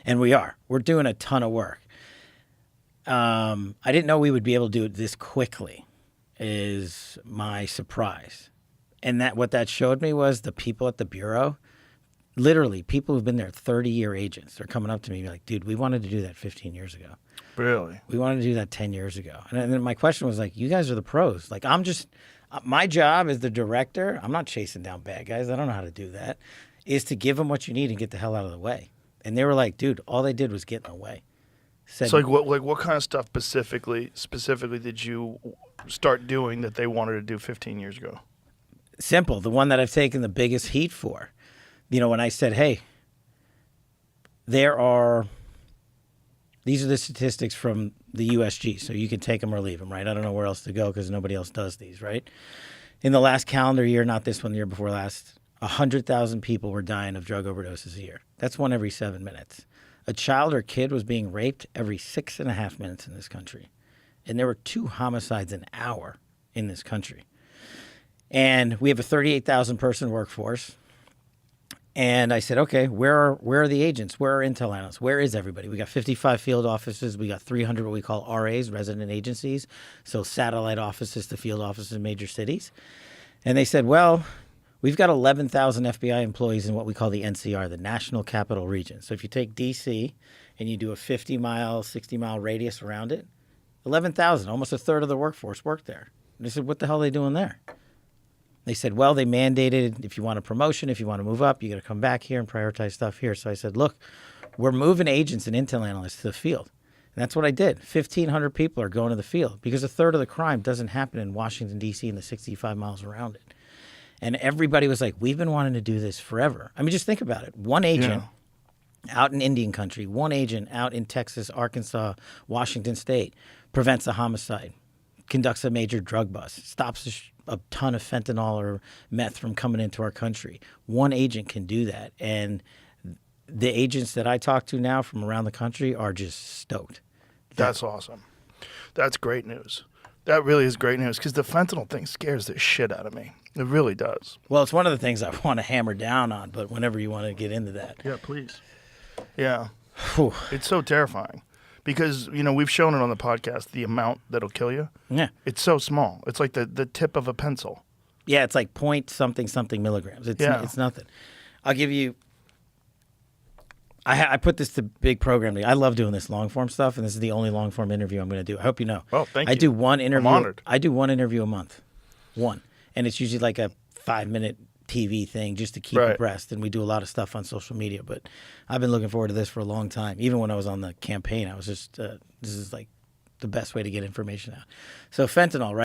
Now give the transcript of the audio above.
And we're doing a ton of work. I didn't know we would be able to do it this quickly is my surprise. And what that showed me was the people at the Bureau, literally people who've been there 30-year agents, they're coming up to me like, dude, we wanted to do that 15 years ago. Really? We wanted to do that 10 years ago. And then my question was like, you guys are the pros. Like, my job as the director, I'm not chasing down bad guys. I don't know how to do that, is to give them what you need and get the hell out of the way. And they were like, dude, all they did was get in the way. So what kind of stuff specifically did you start doing that they wanted to do 15 years ago? Simple. The one that I've taken the biggest heat for. When I said, hey, these are the statistics from the USG, so you can take them or leave them, right? I don't know where else to go because nobody else does these, right? In the last calendar year, not this one, the year before last, 100,000 people were dying of drug overdoses a year. That's one every 7 minutes. A child or kid was being raped every 6.5 minutes in this country. And there were 2 homicides an hour in this country. And we have a 38,000 person workforce. And I said, okay, where are the agents? Where are intel analysts? Where is everybody? We got 55 field offices. We got 300 what we call RAs, resident agencies, so satellite offices to field offices in major cities. And they said, well, we've got 11,000 FBI employees in what we call the NCR, the National Capital Region. So if you take D.C. and you do a 50-mile, 60-mile radius around it, 11,000, almost a third of the workforce worked there. And I said, what the hell are they doing there? They said, well, they mandated if you want a promotion, if you want to move up, you got to come back here and prioritize stuff here. So I said, look, we're moving agents and intel analysts to the field. And that's what I did. 1,500 people are going to the field because a third of the crime doesn't happen in Washington, D.C. and the 65 miles around it. And everybody was like, we've been wanting to do this forever. I mean, just think about it. One agent out in Indian country, one agent out in Texas, Arkansas, Washington State prevents a homicide, conducts a major drug bust, stops a ton of fentanyl or meth from coming into our country. One agent can do that. And the agents that I talk to now from around the country are just stoked. That's awesome. That's great news. That really is great news because the fentanyl thing scares the shit out of me. It really does. Well, it's one of the things I want to hammer down on, but whenever you want to get into that. Yeah, please. Yeah. It's so terrifying. Because, we've shown it on the podcast, the amount that'll kill you. Yeah. It's so small. It's like the tip of a pencil. Yeah, it's like point something milligrams. It's nothing. I'll give you... I put this to big programming. I love doing this long-form stuff, and this is the only long-form interview I'm going to do. I hope you know. Well, thank you. I do one interview. I'm honored. I do one interview a month. One. And it's usually like a 5-minute TV thing just to keep abreast, and we do a lot of stuff on social media. But I've been looking forward to this for a long time. Even when I was on the campaign, I was just this is like the best way to get information out. So fentanyl, right?